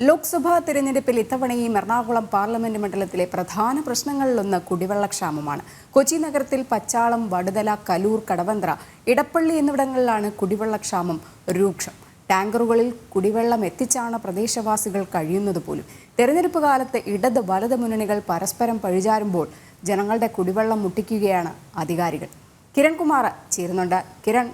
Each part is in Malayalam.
ലോക്സഭാ തിരഞ്ഞെടുപ്പിൽ ഇത്തവണയും എറണാകുളം പാർലമെന്റ് മണ്ഡലത്തിലെ പ്രധാന പ്രശ്നങ്ങളിലൊന്ന് കുടിവെള്ളക്ഷാമമാണ്. കൊച്ചി നഗരത്തിൽ പച്ചാളം, വടുതല, കലൂർ, കടവന്ത്ര, ഇടപ്പള്ളി എന്നിവിടങ്ങളിലാണ് കുടിവെള്ളക്ഷാമം രൂക്ഷം. ടാങ്കറുകളിൽ കുടിവെള്ളം എത്തിച്ചാണ് പ്രദേശവാസികൾ കഴിയുന്നത് പോലും. തെരഞ്ഞെടുപ്പ് കാലത്ത് ഇടത് വലത് മുന്നണികൾ പരസ്പരം പഴിചാരുമ്പോൾ ജനങ്ങളുടെ കുടിവെള്ളം മുട്ടിക്കുകയാണ് അധികാരികൾ. കിരൺകുമാർ ചേരുന്നുണ്ട്. കിരൺ,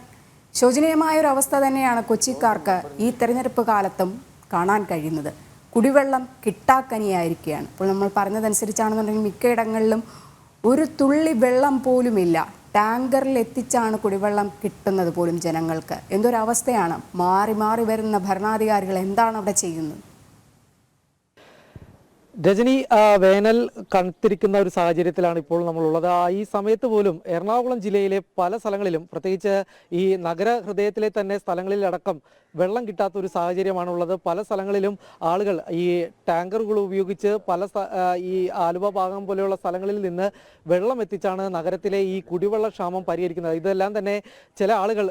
ശോചനീയമായൊരു അവസ്ഥ തന്നെയാണ് കൊച്ചിക്കാർക്ക് ഈ തെരഞ്ഞെടുപ്പ് കാലത്തും കാണാൻ കഴിയുന്നത്. കുടിവെള്ളം കിട്ടാക്കനിയായിരിക്കുകയാണ്. ഇപ്പോൾ നമ്മൾ പറഞ്ഞതനുസരിച്ചാണെന്നുണ്ടെങ്കിൽ മിക്കയിടങ്ങളിലും ഒരു തുള്ളി വെള്ളം പോലുമില്ല. ടാങ്കറിൽ എത്തിച്ചാണ് കുടിവെള്ളം കിട്ടുന്നത് പോലും ജനങ്ങൾക്ക്. എന്തൊരവസ്ഥയാണ്! മാറി മാറി വരുന്ന ഭരണാധികാരികൾ എന്താണ് അവിടെ ചെയ്യുന്നത്? രജനി, വേനൽ കനത്തിരിക്കുന്ന ഒരു സാഹചര്യത്തിലാണ് ഇപ്പോൾ നമ്മളുള്ളത്. ഈ സമയത്ത് പോലും എറണാകുളം ജില്ലയിലെ പല സ്ഥലങ്ങളിലും, പ്രത്യേകിച്ച് ഈ നഗര ഹൃദയത്തിലെ തന്നെ സ്ഥലങ്ങളിലടക്കം വെള്ളം കിട്ടാത്ത ഒരു സാഹചര്യമാണുള്ളത്. പല സ്ഥലങ്ങളിലും ആളുകൾ ഈ ടാങ്കറുകൾ ഉപയോഗിച്ച് ഈ ആലുവ ഭാഗം പോലെയുള്ള സ്ഥലങ്ങളിൽ നിന്ന് വെള്ളം എത്തിച്ചാണ് നഗരത്തിലെ ഈ കുടിവെള്ള ക്ഷാമം പരിഹരിക്കുന്നത്. ഇതെല്ലാം തന്നെ ചില ആളുകൾ,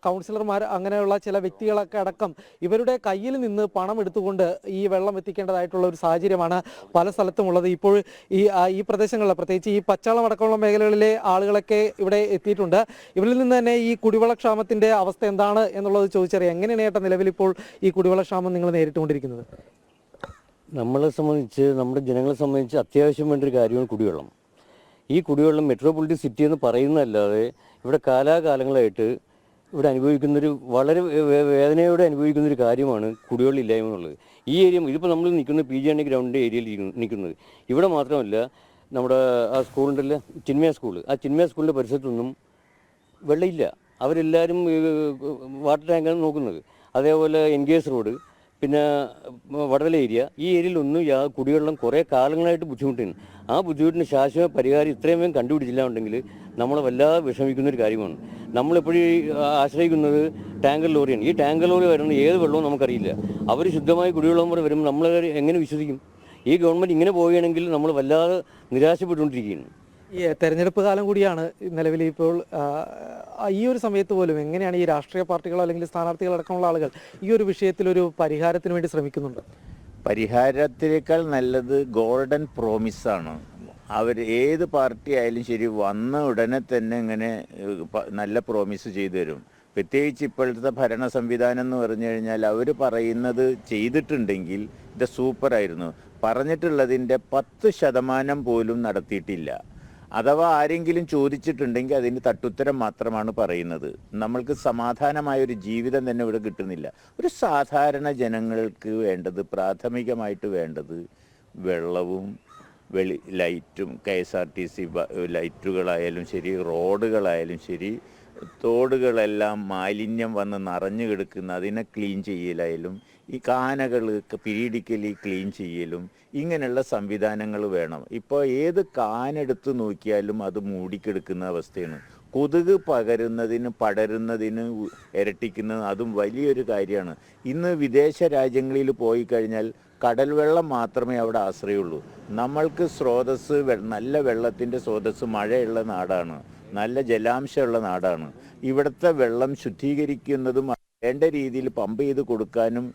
കൗൺസിലർമാർ, അങ്ങനെയുള്ള ചില വ്യക്തികളൊക്കെ അടക്കം ഇവരുടെ കയ്യിൽ നിന്ന് പണം എടുത്തുകൊണ്ട് ഈ വെള്ളം എത്തിക്കേണ്ടതായിട്ടുള്ള ഒരു സാഹചര്യമാണ് പല സ്ഥലത്തും ഉള്ളത്. ഇപ്പോൾ ഈ പ്രദേശങ്ങളിൽ, പ്രത്യേകിച്ച് ഈ പച്ചാളം അടക്കമുള്ള മേഖലകളിലെ ആളുകളൊക്കെ ഇവിടെ എത്തിയിട്ടുണ്ട്. ഇവരിൽ നിന്ന് തന്നെ ഈ കുടിവെള്ളക്ഷാമത്തിന്റെ അവസ്ഥ എന്താണ് എന്നുള്ളത് ചോദിച്ചറിയാം. എങ്ങനെയാണ് നിലവിൽ ഇപ്പോൾ ഈ കുടിവെള്ളക്ഷാമം നിങ്ങൾ നേരിട്ടുകൊണ്ടിരിക്കുന്നത്? നമ്മളെ സംബന്ധിച്ച്, നമ്മുടെ ജനങ്ങളെ സംബന്ധിച്ച് അത്യാവശ്യം വേണ്ടൊരു കാര്യമാണ് കുടിവെള്ളം. ഈ കുടിവെള്ളം മെട്രോപൊളിറ്റൻ സിറ്റി എന്ന് പറയുന്നതല്ലാതെ ഇവിടെ കാലാകാലങ്ങളായിട്ട് ഇവിടെ അനുഭവിക്കുന്നൊരു വളരെ വേദനയോടെ അനുഭവിക്കുന്നൊരു കാര്യമാണ് കുടിവെള്ളം ഇല്ലായ്മ എന്നുള്ളത്. ഈ ഏരിയ, ഇതിപ്പോൾ നമ്മൾ നിൽക്കുന്ന PGNA ഗ്രൗണ്ടിൻ്റെ ഏരിയയിൽ നിൽക്കുന്നത്. ഇവിടെ മാത്രമല്ല, നമ്മുടെ ആ സ്കൂളുണ്ടല്ലോ, ചിന്മയ സ്കൂള്, ആ ചിന്മയ സ്കൂളിൻ്റെ പരിസരത്തൊന്നും വെള്ളമില്ല. അവരെല്ലാവരും വാട്ടർ ടാങ്കാണ് നോക്കുന്നത്. അതേപോലെ NKS റോഡ്, പിന്നെ വടവല ഏരിയ, ഈ ഏരിയയിലൊന്നും കുടിവെള്ളം കുറേ കാലങ്ങളായിട്ട് ബുദ്ധിമുട്ടാണ്. ആ ബുദ്ധിമുട്ടിന് ശാശ്വത പരിഹാരം ഇത്രയും വേഗം കണ്ടുപിടിച്ചില്ല ഉണ്ടെങ്കിൽ നമ്മളെ വല്ലാതെ വിഷമിക്കുന്നൊരു കാര്യമാണ്. നമ്മളെപ്പോഴും ആശ്രയിക്കുന്നത് ടാങ്കർ ലോറിയാണ്. ഈ ടാങ്കർ ലോറി വരുന്ന ഏത് വെള്ളവും നമുക്കറിയില്ല. അവർ ശുദ്ധമായ കുടിവെള്ളം കൂടെ വരുമ്പോൾ നമ്മൾ എങ്ങനെ വിശ്വസിക്കും? ഈ ഗവൺമെൻറ് ഇങ്ങനെ പോവുകയാണെങ്കിൽ നമ്മൾ വല്ലാതെ നിരാശപ്പെട്ടുകൊണ്ടിരിക്കുകയാണ്. ഈ തെരഞ്ഞെടുപ്പ് കാലം കൂടിയാണ് നിലവിൽ. ഇപ്പോൾ ഈ ഒരു സമയത്ത് പോലും എങ്ങനെയാണ് ഈ രാഷ്ട്രീയ പാർട്ടികളോ അല്ലെങ്കിൽ സ്ഥാനാർത്ഥികളടക്കമുള്ള ആളുകൾ ഈ ഒരു വിഷയത്തിൽ ഒരു പരിഹാരത്തിന് വേണ്ടി ശ്രമിക്കുന്നുണ്ട്? പരിഹാരത്തിനേക്കാൾ നല്ലത് ഗോൾഡൻ പ്രോമിസാണ്. അവർ ഏത് പാർട്ടി ആയാലും ശരി, വന്ന ഉടനെ തന്നെ ഇങ്ങനെ നല്ല പ്രോമിസ് ചെയ്തു തരും. പ്രത്യേകിച്ച് ഇപ്പോഴത്തെ ഭരണ സംവിധാനം എന്ന് പറഞ്ഞു കഴിഞ്ഞാൽ അവർ പറയുന്നത് ചെയ്തിട്ടുണ്ടെങ്കിൽ ഇത് സൂപ്പറായിരുന്നു. പറഞ്ഞിട്ടുള്ളതിൻ്റെ 10% പോലും നടത്തിയിട്ടില്ല. അഥവാ ആരെങ്കിലും ചോദിച്ചിട്ടുണ്ടെങ്കിൽ അതിന് തട്ടുത്തരം മാത്രമാണ് പറയുന്നത്. നമ്മൾക്ക് സമാധാനമായൊരു ജീവിതം തന്നെ ഇവിടെ കിട്ടുന്നില്ല. ഒരു സാധാരണ ജനങ്ങൾക്ക് വേണ്ടത്, പ്രാഥമികമായിട്ട് വേണ്ടത് വെള്ളവും ലൈറ്റും, KSRTC ലൈറ്റുകളായാലും ശരി, റോഡുകളായാലും ശരി, തോടുകളെല്ലാം മാലിന്യം വന്ന് നിറഞ്ഞു കിടക്കുന്ന അതിനെ ക്ലീൻ ചെയ്യലായാലും, ഈ കാനകൾ പീരിയഡിക്കലി ക്ലീൻ ചെയ്യലും, ഇങ്ങനെയുള്ള സംവിധാനങ്ങൾ വേണം. ഇപ്പോൾ ഏത് കാനെടുത്ത് നോക്കിയാലും അത് മൂടിക്കെടുക്കുന്ന അവസ്ഥയാണ്. കൊതുക് പടരുന്നതിന് ഇരട്ടിക്കുന്നത് അതും വലിയൊരു കാര്യമാണ്. ഇന്ന് വിദേശ രാജ്യങ്ങളിൽ പോയി കഴിഞ്ഞാൽ കടൽ വെള്ളം മാത്രമേ അവിടെ ആശ്രയമുള്ളൂ. നമ്മൾക്ക് സ്രോതസ്സ്, നല്ല വെള്ളത്തിൻ്റെ സ്രോതസ്സ് മഴയുള്ള നാടാണ്, നല്ല ജലാംശമുള്ള നാടാണ്. ഇവിടുത്തെ വെള്ളം ശുദ്ധീകരിക്കുന്നതും വേണ്ട രീതിയിൽ പമ്പ് ചെയ്ത് കൊടുക്കാനും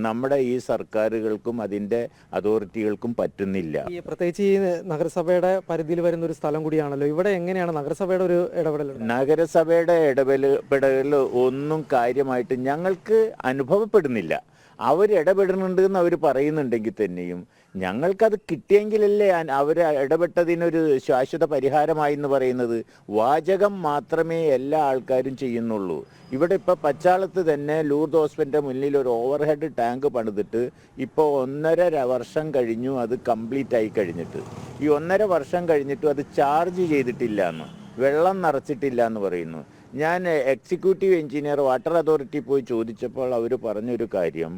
നമ്മുടെ ഈ സർക്കാരുകൾക്കും അതിൻ്റെ അതോറിറ്റികൾക്കും പറ്റുന്നില്ല. പ്രത്യേകിച്ച് ഈ നഗരസഭയുടെ പരിധിയിൽ വരുന്ന ഒരു സ്ഥലം കൂടിയാണല്ലോ. ഇവിടെ എങ്ങനെയാണ് നഗരസഭയുടെ ഒരു ഇടപെടൽ? നഗരസഭയുടെ ഇടപെടൽ ഒന്നും കാര്യമായിട്ട് ഞങ്ങൾക്ക് അനുഭവപ്പെടുന്നില്ല. അവരിടപെടുന്നുണ്ട് എന്ന് അവർ പറയുന്നുണ്ടെങ്കിൽ തന്നെയും ഞങ്ങൾക്കത് കിട്ടിയെങ്കിലല്ലേ അവർ ഇടപെട്ടതിനൊരു ശാശ്വത പരിഹാരമായി എന്ന് പറയുന്നത്. വാചകം മാത്രമേ എല്ലാ ആൾക്കാരും ചെയ്യുന്നുള്ളൂ. ഇവിടെ ഇപ്പോൾ പച്ചാളത്ത് തന്നെ ലൂർദ് ഹോസ്പിറ്റലിൻ്റെ മുന്നിൽ ഒരു ഓവർഹെഡ് ടാങ്ക് പണിതിട്ട് ഇപ്പോൾ 1.5 വർഷം കഴിഞ്ഞു അത് കംപ്ലീറ്റ് ആയി കഴിഞ്ഞിട്ട്. ഈ 1.5 വർഷം കഴിഞ്ഞിട്ടും അത് ചാർജ് ചെയ്തിട്ടില്ല എന്ന്, വെള്ളം നിറച്ചിട്ടില്ല എന്ന് പറയുന്നു. ഞാൻ എക്സിക്യൂട്ടീവ് എഞ്ചിനീയർ വാട്ടർ അതോറിറ്റി പോയി ചോദിച്ചപ്പോൾ അവർ പറഞ്ഞൊരു കാര്യം,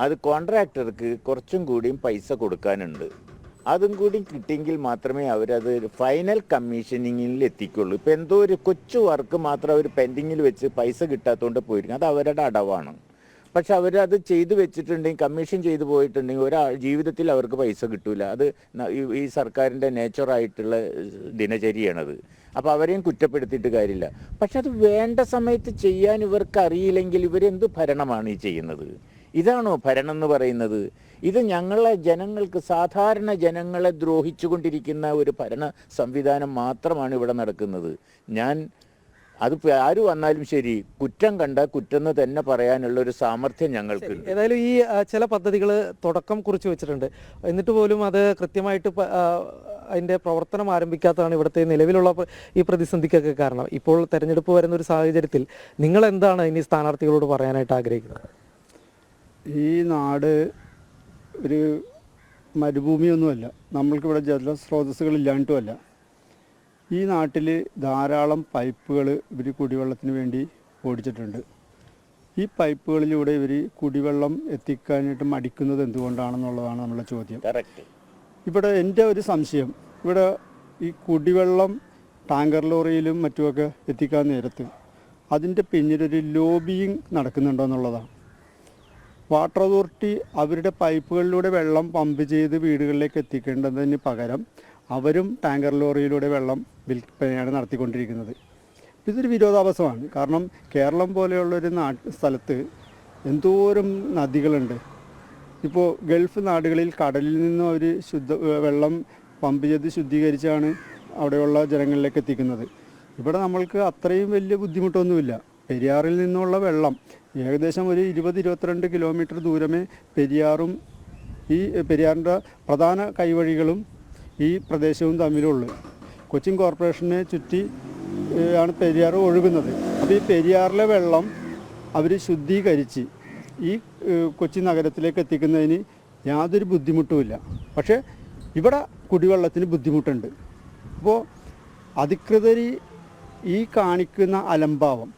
അത് കോൺട്രാക്ടർക്ക് കുറച്ചും കൂടിയും പൈസ കൊടുക്കാനുണ്ട്. അതും കൂടി കിട്ടിയെങ്കിൽ മാത്രമേ അവരത് ഫൈനൽ കമ്മീഷനിങ്ങിൽ എത്തിക്കുള്ളൂ. ഇപ്പോൾ എന്തോ ഒരു കൊച്ചു വർക്ക് മാത്രം അവർ പെൻഡിങ്ങിൽ വെച്ച് പൈസ കിട്ടാത്തതുകൊണ്ട് പോയിരിക്കും. അത് അവരുടെ അടവാണ്. പക്ഷെ അവരത് ചെയ്തു വെച്ചിട്ടുണ്ടെങ്കിൽ, കമ്മീഷൻ ചെയ്തു പോയിട്ടുണ്ടെങ്കിൽ ഒരാൾ ജീവിതത്തിൽ അവർക്ക് പൈസ കിട്ടൂല. അത് ഈ സർക്കാരിൻ്റെ നേച്ചറായിട്ടുള്ള ദിനചര്യയാണത്. അപ്പോൾ അവരെയും കുറ്റപ്പെടുത്തിയിട്ട് കാര്യമില്ല. പക്ഷെ അത് വേണ്ട സമയത്ത് ചെയ്യാൻ ഇവർക്ക് അറിയില്ലെങ്കിൽ ഇവരെന്ത് ഭരണമാണ് ഈ ചെയ്യുന്നത്? ഇതാണോ ഭരണം എന്ന് പറയുന്നത്? ഇത് ഞങ്ങളെ ജനങ്ങൾക്ക്, സാധാരണ ജനങ്ങളെ ദ്രോഹിച്ചുകൊണ്ടിരിക്കുന്ന ഒരു ഭരണ സംവിധാനം മാത്രമാണ് ഇവിടെ നടക്കുന്നത്. അതിപ്പോൾ ആര് വന്നാലും ശരി, കുറ്റം കണ്ട കുറ്റെന്ന് തന്നെ പറയാനുള്ള ഒരു സാമർഥ്യം ഞങ്ങൾക്കുണ്ട്. ഏതായാലും ഈ ചില പദ്ധതികൾ തുടക്കം കുറിച്ച് വെച്ചിട്ടുണ്ട്, എന്നിട്ട് പോലും അത് കൃത്യമായിട്ട് അതിൻ്റെ പ്രവർത്തനം ആരംഭിക്കാത്തതാണ് ഇവിടുത്തെ നിലവിലുള്ള ഈ പ്രതിസന്ധിക്കൊക്കെ കാരണം. ഇപ്പോൾ തെരഞ്ഞെടുപ്പ് വരുന്ന ഒരു സാഹചര്യത്തിൽ നിങ്ങൾ എന്താണ് ഇനി സ്ഥാനാർത്ഥികളോട് പറയാനായിട്ട് ആഗ്രഹിക്കുന്നത്? ഈ നാട് ഒരു മരുഭൂമിയൊന്നുമല്ല, നമ്മൾക്കിവിടെ ജലസ്രോതസ്സുകളില്ലാണ്ടുമല്ല. ഈ നാട്ടിൽ ധാരാളം പൈപ്പുകൾ ഇവർ കുടിവെള്ളത്തിന് വേണ്ടി ഓടിച്ചിട്ടുണ്ട്. ഈ പൈപ്പുകളിലൂടെ ഇവർ കുടിവെള്ളം എത്തിക്കാനായിട്ട് മടിക്കുന്നത് എന്തുകൊണ്ടാണെന്നുള്ളതാണ് നമ്മുടെ ചോദ്യം. ഇവിടെ എൻ്റെ ഒരു സംശയം, ഇവിടെ ഈ കുടിവെള്ളം ടാങ്കർ ലോറിയിലും മറ്റുമൊക്കെ എത്തിക്കാൻ നേരത്ത് അതിൻ്റെ പിന്നിലൊരു ലോബിയിങ് നടക്കുന്നുണ്ടോ എന്നുള്ളതാണ്. വാട്ടർ അതോറിറ്റി അവരുടെ പൈപ്പുകളിലൂടെ വെള്ളം പമ്പ് ചെയ്ത് വീടുകളിലേക്ക് എത്തിക്കേണ്ടതിന് പകരം അവരും ടാങ്കർ ലോറിയിലൂടെ വെള്ളം വിൽപ്പനയാണ് നടത്തിക്കൊണ്ടിരിക്കുന്നത്. ഇതൊരു വിരോധാഭാസമാണ്. കാരണം കേരളം പോലെയുള്ളൊരു സ്ഥലത്ത് എന്തോരം നദികളുണ്ട്. ഇപ്പോൾ ഗൾഫ് നാടുകളിൽ കടലിൽ നിന്നും അവർ വെള്ളം പമ്പ് ചെയ്ത് ശുദ്ധീകരിച്ചാണ് അവിടെയുള്ള ജനങ്ങളിലേക്ക് എത്തിക്കുന്നത്. ഇവിടെ നമ്മൾക്ക് അത്രയും വലിയ ബുദ്ധിമുട്ടൊന്നുമില്ല. പെരിയാറിൽ നിന്നുള്ള വെള്ളം ഏകദേശം ഒരു 20-22 കിലോമീറ്റർ ദൂരമേ പെരിയാറും ഈ പെരിയാറിൻ്റെ പ്രധാന കൈവഴികളും ഈ പ്രദേശവും തമ്മിലുള്ളൂ. കൊച്ചിൻ കോർപ്പറേഷനെ ചുറ്റി ആണ് പെരിയാർ ഒഴുകുന്നത്. അപ്പോൾ ഈ പെരിയാറിലെ വെള്ളം അവർ ശുദ്ധീകരിച്ച് ഈ കൊച്ചി നഗരത്തിലേക്ക് എത്തിക്കുന്നതിന് യാതൊരു ബുദ്ധിമുട്ടുമില്ല. പക്ഷേ ഇവിടെ കുടിവെള്ളത്തിന് ബുദ്ധിമുട്ടുണ്ട്. അപ്പോൾ അധികൃതർ ഈ കാണിക്കുന്ന അലംഭാവം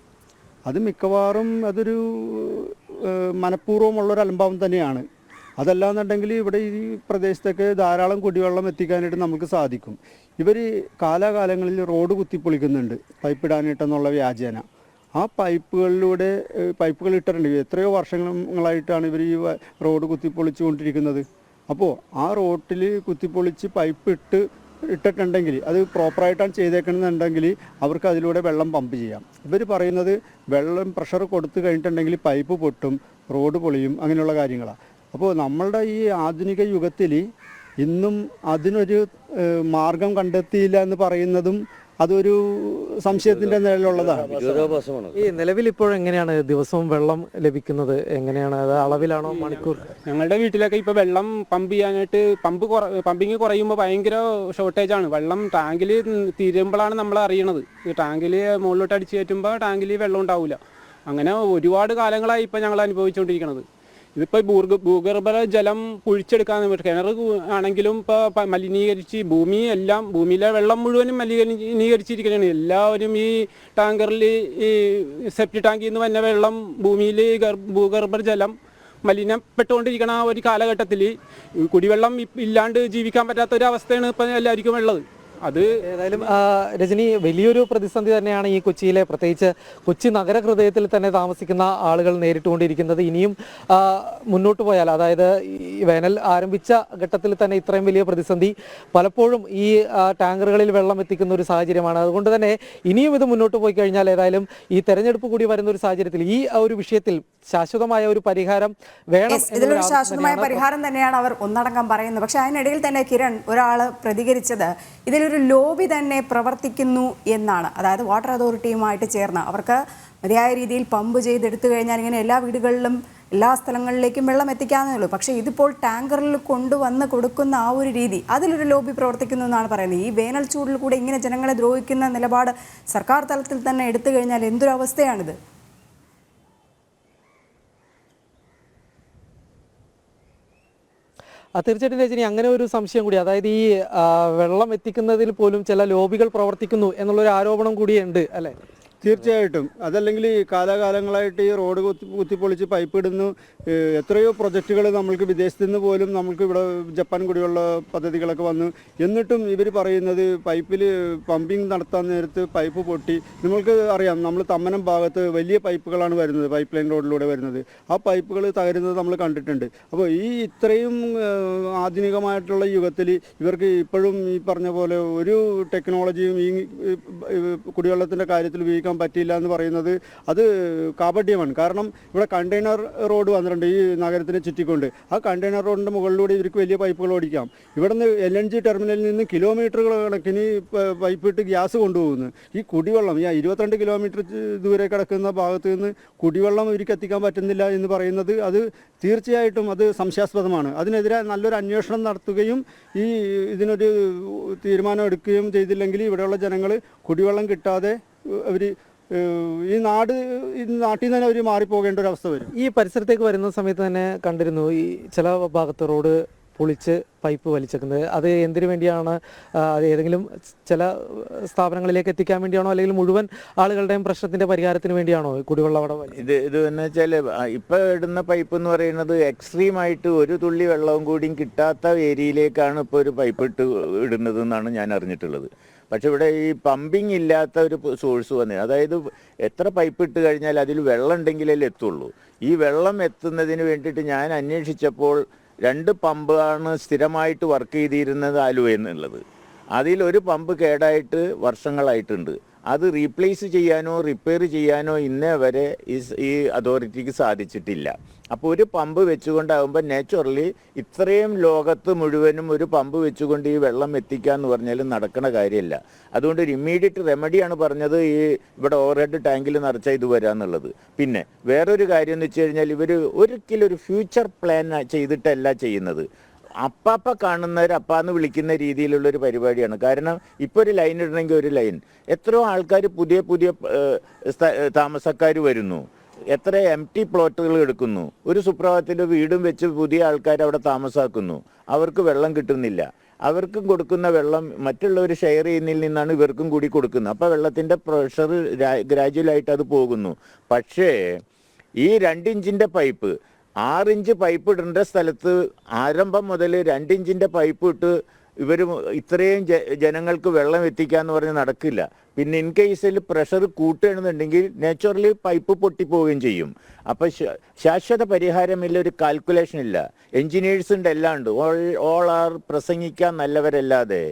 അത് മിക്കവാറും അതൊരു മനഃപൂർവ്വമുള്ളൊരു അലംഭാവം തന്നെയാണ്. അതല്ലാന്നുണ്ടെങ്കിൽ ഇവിടെ ഈ പ്രദേശത്തൊക്കെ ധാരാളം കുടിവെള്ളം എത്തിക്കാനായിട്ട് നമുക്ക് സാധിക്കും. ഇവർ കാലാകാലങ്ങളിൽ റോഡ് കുത്തിപ്പൊളിക്കുന്നുണ്ട് പൈപ്പിടാനായിട്ടെന്നുള്ള വ്യാജേന. ആ പൈപ്പുകളിലൂടെ പൈപ്പുകൾ ഇട്ടിട്ടുണ്ട്. എത്രയോ വർഷങ്ങളായിട്ടാണ് ഇവർ ഈ റോഡ് കുത്തിപ്പൊളിച്ചു കൊണ്ടിരിക്കുന്നത്. അപ്പോൾ ആ റോട്ടിൽ കുത്തിപ്പൊളിച്ച് പൈപ്പ് ഇട്ടിട്ടുണ്ടെങ്കിൽ അത് പ്രോപ്പറായിട്ടാണ് ചെയ്തേക്കണമെന്നുണ്ടെങ്കിൽ അവർക്ക് അതിലൂടെ വെള്ളം പമ്പ് ചെയ്യാം. ഇവർ പറയുന്നത് വെള്ളം പ്രഷർ കൊടുത്തു കഴിഞ്ഞിട്ടുണ്ടെങ്കിൽ പൈപ്പ് പൊട്ടും, റോഡ് പൊളിയും, അങ്ങനെയുള്ള കാര്യങ്ങളാണ്. അപ്പോൾ നമ്മളുടെ ഈ ആധുനിക യുഗത്തിൽ ഇന്നും അതിനൊരു മാർഗം കണ്ടെത്തിയില്ല എന്ന് പറയുന്നതും അതൊരു സംശയത്തിന്റെ നിലയിലുള്ളതാണ്. ഈ നിലവിൽ ഇപ്പോൾ എങ്ങനെയാണ് ദിവസവും വെള്ളം ലഭിക്കുന്നത്? എങ്ങനെയാണ് അത്? അളവിലാണോ, മണിക്കൂർ? ഞങ്ങളുടെ വീട്ടിലൊക്കെ ഇപ്പോൾ വെള്ളം പമ്പ് ചെയ്യാനായിട്ട് പമ്പിങ് കുറയുമ്പോൾ ഭയങ്കര ഷോർട്ടേജ് ആണ്. വെള്ളം ടാങ്കിൽ തീരുമ്പോഴാണ് നമ്മൾ അറിയണത്. ടാങ്കിൽ മുകളിലോട്ട് അടിച്ച് കയറ്റുമ്പോൾ ടാങ്കിൽ വെള്ളം ഉണ്ടാവില്ല. അങ്ങനെ ഒരുപാട് കാലങ്ങളായി ഇപ്പോൾ ഞങ്ങൾ അനുഭവിച്ചുകൊണ്ടിരിക്കുന്നത്. ഇതിപ്പോൾ ഭൂഗർഭ ജലം കുഴിച്ചെടുക്കാൻ കിണർ ആണെങ്കിലും ഇപ്പോൾ മലിനീകരിച്ച് ഭൂമിയിലെ വെള്ളം മുഴുവനും മലിനീകരിച്ചിരിക്കുകയാണ്. എല്ലാവരും ഈ ടാങ്കറിൽ ഈ സെപ്റ്റി ടാങ്കിൽ നിന്ന് വന്ന വെള്ളം ഭൂമിയിൽ ഭൂഗർഭ ജലം മലിനപ്പെട്ടുകൊണ്ടിരിക്കുന്ന ഒരു കാലഘട്ടത്തിൽ കുടിവെള്ളം ഇല്ലാണ്ട് ജീവിക്കാൻ പറ്റാത്തൊരവസ്ഥയാണ് ഇപ്പോൾ എല്ലാവർക്കും ഉള്ളത്. അത് ഏതായാലും രജനി, വലിയൊരു പ്രതിസന്ധി തന്നെയാണ് ഈ കൊച്ചിയിലെ, പ്രത്യേകിച്ച് കൊച്ചി നഗരഹൃദയത്തിൽ തന്നെ താമസിക്കുന്ന ആളുകൾ നേരിട്ടുകൊണ്ടിരിക്കുന്നത്. ഇനിയും മുന്നോട്ട് പോയാൽ, അതായത് ഈ വേനൽ ആരംഭിച്ച ഘട്ടത്തിൽ തന്നെ ഇത്രയും വലിയ പ്രതിസന്ധി പലപ്പോഴും ഈ ടാങ്കറുകളിൽ വെള്ളം എത്തിക്കുന്ന ഒരു സാഹചര്യമാണ്. അതുകൊണ്ട് തന്നെ ഇനിയും ഇത് മുന്നോട്ട് പോയി കഴിഞ്ഞാൽ, ഏതായാലും ഈ തെരഞ്ഞെടുപ്പ് കൂടി വരുന്ന ഒരു സാഹചര്യത്തിൽ ഈ ഒരു വിഷയത്തിൽ ശാശ്വതമായ ഒരു പരിഹാരം വേണം. ഇതിലൊരു ശാശ്വതമായ പരിഹാരം തന്നെയാണ് അവർ ഒന്നടങ്കം പറയുന്നത്. പക്ഷെ അതിനിടയിൽ തന്നെ കിരൺ, ഒരാൾ പ്രതികരിച്ചത് ഇതിലൊരു ലോബി തന്നെ പ്രവർത്തിക്കുന്നു എന്നാണ്. അതായത് വാട്ടർ അതോറിറ്റിയുമായിട്ട് ചേർന്ന് അവർക്ക് മതിയായ രീതിയിൽ പമ്പ് ചെയ്തെടുത്തു കഴിഞ്ഞാൽ ഇങ്ങനെ എല്ലാ വീടുകളിലും എല്ലാ സ്ഥലങ്ങളിലേക്കും വെള്ളം എത്തിക്കാവുന്നേ ഉള്ളൂ. പക്ഷേ ഇതിപ്പോൾ ടാങ്കറിൽ കൊണ്ടുവന്ന് കൊടുക്കുന്ന ആ ഒരു രീതി, അതിലൊരു ലോബി പ്രവർത്തിക്കുന്നു എന്നാണ് പറയുന്നത്. ഈ വേനൽ ചൂടിൽ കൂടെ ഇങ്ങനെ ജനങ്ങളെ ദ്രോഹിക്കുന്ന നിലപാട് സർക്കാർ തലത്തിൽ തന്നെ എടുത്തു കഴിഞ്ഞാൽ എന്തൊരു അവസ്ഥയാണിത്? തീർച്ചയായിട്ടും രജനി, അങ്ങനെ ഒരു സംശയം കൂടി, അതായത് ഈ വെള്ളം എത്തിക്കുന്നതിൽ പോലും ചില ലോബികൾ പ്രവർത്തിക്കുന്നു എന്നുള്ളൊരു ആരോപണം കൂടിയുണ്ട് അല്ലേ? തീർച്ചയായിട്ടും. അതല്ലെങ്കിൽ കാലാകാലങ്ങളായിട്ട് ഈ റോഡ് കുത്തിപ്പൊളിച്ച് പൈപ്പ് ഇടുന്നു. എത്രയോ പ്രൊജക്റ്റുകൾ നമ്മൾക്ക് വിദേശത്തു നിന്ന് പോലും നമ്മൾക്ക് ഇവിടെ ജപ്പാൻ കുടിവെള്ള പദ്ധതികളൊക്കെ വന്നു. എന്നിട്ടും ഇവർ പറയുന്നത് പൈപ്പിൽ പമ്പിങ് നടത്താൻ നേരത്ത് പൈപ്പ് പൊട്ടി. നമ്മൾക്ക് അറിയാം, നമ്മൾ തമ്മനം ഭാഗത്ത് വലിയ പൈപ്പുകളാണ് വരുന്നത്, പൈപ്പ് ലൈൻ റോഡിലൂടെ വരുന്നത്. ആ പൈപ്പുകൾ തകരുന്നത് നമ്മൾ കണ്ടിട്ടുണ്ട്. അപ്പോൾ ഈ ഇത്രയും ആധുനികമായിട്ടുള്ള യുഗത്തിൽ ഇവർക്ക് ഇപ്പോഴും ഈ പറഞ്ഞ പോലെ ഒരു ടെക്നോളജിയും ഈ കുടിവെള്ളത്തിൻ്റെ കാര്യത്തിൽ ഉപയോഗിക്കാൻ ഉപയോഗിക്കാൻ പറ്റില്ല എന്ന് പറയുന്നത് അത് കാപട്യമാണ്. കാരണം ഇവിടെ കണ്ടെയ്നർ റോഡ് വന്നിട്ടുണ്ട് ഈ നഗരത്തിനെ ചുറ്റിക്കൊണ്ട്. ആ കണ്ടെയ്നർ റോഡിൻ്റെ മുകളിലൂടെ ഇവർക്ക് വലിയ പൈപ്പുകൾ ഓടിക്കാം. ഇവിടെ നിന്ന് LNG ടെർമിനലിൽ നിന്ന് കിലോമീറ്ററുകൾ കണക്കിന് പൈപ്പിട്ട് ഗ്യാസ് കൊണ്ടുപോകുന്നു. ഈ കുടിവെള്ളം ഈ 22 കിലോമീറ്റർ ദൂരെ കിടക്കുന്ന ഭാഗത്ത് നിന്ന് കുടിവെള്ളം ഇവർക്ക് എത്തിക്കാൻ പറ്റുന്നില്ല എന്ന് പറയുന്നത് അത് തീർച്ചയായിട്ടും അത് സംശയാസ്പദമാണ്. അതിനെതിരെ നല്ലൊരു അന്വേഷണം നടത്തുകയും ഇതിനൊരു തീരുമാനം എടുക്കുകയും ചെയ്തില്ലെങ്കിൽ ഇവിടെയുള്ള ജനങ്ങൾ കുടിവെള്ളം കിട്ടാതെ അവർ ഈ നാട്ടിൽ നിന്ന് തന്നെ അവർ മാറിപ്പോകേണ്ട ഒരു അവസ്ഥ വരും. ഈ പരിസരത്തേക്ക് വരുന്ന സമയത്ത് തന്നെ കണ്ടിരുന്നു ഈ ചില ഭാഗത്ത് റോഡ് പൊളിച്ച് പൈപ്പ് വലിച്ചേക്കുന്നത്. അത് എന്തിനു വേണ്ടിയാണ്? അത് ഏതെങ്കിലും ചില സ്ഥാപനങ്ങളിലേക്ക് എത്തിക്കാൻ വേണ്ടിയാണോ, അല്ലെങ്കിൽ മുഴുവൻ ആളുകളുടെയും പ്രശ്നത്തിന്റെ പരിഹാരത്തിന് വേണ്ടിയാണോ കുടിവെള്ളം അവിടെ? ഇത് എന്ന് വെച്ചാൽ ഇപ്പം ഇടുന്ന പൈപ്പ് എന്ന് പറയുന്നത് എക്സ്ട്രീമായിട്ട് ഒരു തുള്ളി വെള്ളവും കൂടിയും കിട്ടാത്ത ഏരിയയിലേക്കാണ് ഇപ്പോൾ ഒരു പൈപ്പ് ഇടുന്നത് എന്നാണ് ഞാൻ അറിഞ്ഞിട്ടുള്ളത്. പക്ഷെ ഇവിടെ ഈ പമ്പിങ് ഇല്ലാത്ത ഒരു സോഴ്സ് വന്നത്, അതായത് എത്ര പൈപ്പ് ഇട്ട് കഴിഞ്ഞാൽ അതിൽ വെള്ളം ഉണ്ടെങ്കിലല്ലേ എത്തുള്ളൂ. ഈ വെള്ളം എത്തുന്നതിന് വേണ്ടിയിട്ട് ഞാൻ അന്വേഷിച്ചപ്പോൾ 2 പമ്പാണ് സ്ഥിരമായിട്ട് വർക്ക് ചെയ്തിരുന്നത് ആലുവയിൽ നിന്നുള്ളത്. അതിലൊരു പമ്പ് കേടായിട്ട് വർഷങ്ങളായിട്ടുണ്ട്. അത് റീപ്ലേസ് ചെയ്യാനോ റിപ്പയർ ചെയ്യാനോ ഇന്നേ വരെ ഈ അതോറിറ്റിക്ക് സാധിച്ചിട്ടില്ല. അപ്പോൾ ഒരു പമ്പ് വെച്ചുകൊണ്ടാകുമ്പോൾ നാച്ചുറലി ഇത്രയും ലോകത്ത് മുഴുവനും ഒരു പമ്പ് വെച്ചുകൊണ്ട് ഈ വെള്ളം എത്തിക്കുക എന്ന് പറഞ്ഞാൽ നടക്കുന്ന കാര്യമല്ല. അതുകൊണ്ട് ഒരു ഇമ്മീഡിയറ്റ് റെമഡിയാണ് പറഞ്ഞത് ഈ ഇവിടെ ഓവർഹെഡ് ടാങ്കിൽ നിറച്ചാൽ ഇത് വരാമെന്നുള്ളത്. പിന്നെ വേറൊരു കാര്യം എന്ന് വെച്ച് കഴിഞ്ഞാൽ ഇവർ ഒരിക്കലും ഒരു ഫ്യൂച്ചർ പ്ലാൻ ചെയ്തിട്ടല്ല ചെയ്യുന്നത്. അപ്പാപ്പ കാണുന്നവർ അപ്പാന്ന് വിളിക്കുന്ന രീതിയിലുള്ളൊരു പരിപാടിയാണ്. കാരണം ഇപ്പോൾ ഒരു ലൈൻ ഇടണമെങ്കിൽ ഒരു ലൈൻ, എത്രയോ ആൾക്കാർ പുതിയ താമസക്കാർ വരുന്നു, എത്ര empty പ്ലോട്ടുകൾ എടുക്കുന്നു, ഒരു സുപ്രഭാതത്തിൻ്റെ വീടും വെച്ച് പുതിയ ആൾക്കാർ അവിടെ താമസാക്കുന്നു, അവർക്ക് വെള്ളം കിട്ടുന്നില്ല. അവർക്കും കൊടുക്കുന്ന വെള്ളം മറ്റുള്ളവർ ഷെയർ ചെയ്യുന്നതിൽ നിന്നാണ് ഇവർക്കും കൂടി കൊടുക്കുന്നത്. അപ്പോൾ വെള്ളത്തിൻ്റെ പ്രഷർ ഗ്രാജുവലായിട്ട് അത് പോകുന്നു. പക്ഷേ ഈ 2 ഇഞ്ചിൻ്റെ പൈപ്പ് 6 ഇഞ്ച് പൈപ്പ് ഇടേണ്ട സ്ഥലത്ത് ആരംഭം മുതൽ 2 ഇഞ്ചിൻ്റെ പൈപ്പ് ഇട്ട് ഇവർ ഇത്രയും ജനങ്ങൾക്ക് വെള്ളം എത്തിക്കാന്ന് പറഞ്ഞ് നടക്കില്ല. പിന്നെ ഇൻ കേസിൽ പ്രഷർ കൂട്ടുകയാണെന്നുണ്ടെങ്കിൽ നാച്ചുറലി പൈപ്പ് പൊട്ടിപ്പോവുകയും ചെയ്യും. അപ്പം ശാശ്വത പരിഹാരമില്ല, ഒരു കാൽക്കുലേഷൻ ഇല്ല. എൻജിനീയേഴ്സ് ഉണ്ട്, എല്ലാം ഉണ്ട്, ഓൾ ആർ പ്രസംഗിക്കാൻ നല്ലവരല്ലാതെ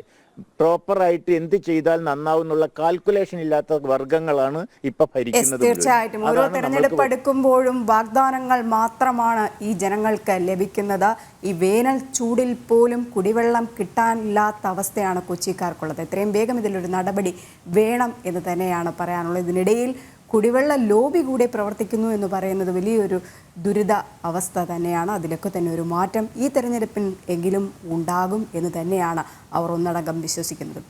പ്രോപ്പറായിട്ട് എന്ത് ചെയ്താൽ നന്നാവും എന്നുള്ള കാൽക്കുലേഷൻ ഇല്ലാത്ത വർഗങ്ങളാണ് ഇപ്പൊ ഭരിക്കുന്നത്. തീർച്ചയായിട്ടും ഓരോ തെരഞ്ഞെടുപ്പ് എടുക്കുമ്പോഴും വാഗ്ദാനങ്ങൾ മാത്രമാണ് ഈ ജനങ്ങൾക്ക് ലഭിക്കുന്നത്. ഈ വേനൽ ചൂടിൽ പോലും കുടിവെള്ളം കിട്ടാനില്ലാത്ത അവസ്ഥയാണ് കൊച്ചിക്കാർക്കുള്ളത്. എത്രയും വേഗം ഇതിലൊരു നടപടി വേണം എന്ന് തന്നെയാണ് പറയാനുള്ളത്. ഇതിനിടയിൽ കുടിവെള്ള ലോബി കൂടെ പ്രവർത്തിക്കുന്നു എന്ന് പറയുന്നത് വലിയൊരു ദുരിത അവസ്ഥ തന്നെയാണ്. അതിലൊക്കെ തന്നെ ഒരു മാറ്റം ഈ തെരഞ്ഞെടുപ്പിൽ എങ്കിലും ഉണ്ടാകും എന്ന് തന്നെയാണ് അവർ ഒന്നടങ്കം വിശ്വസിക്കുന്നത്.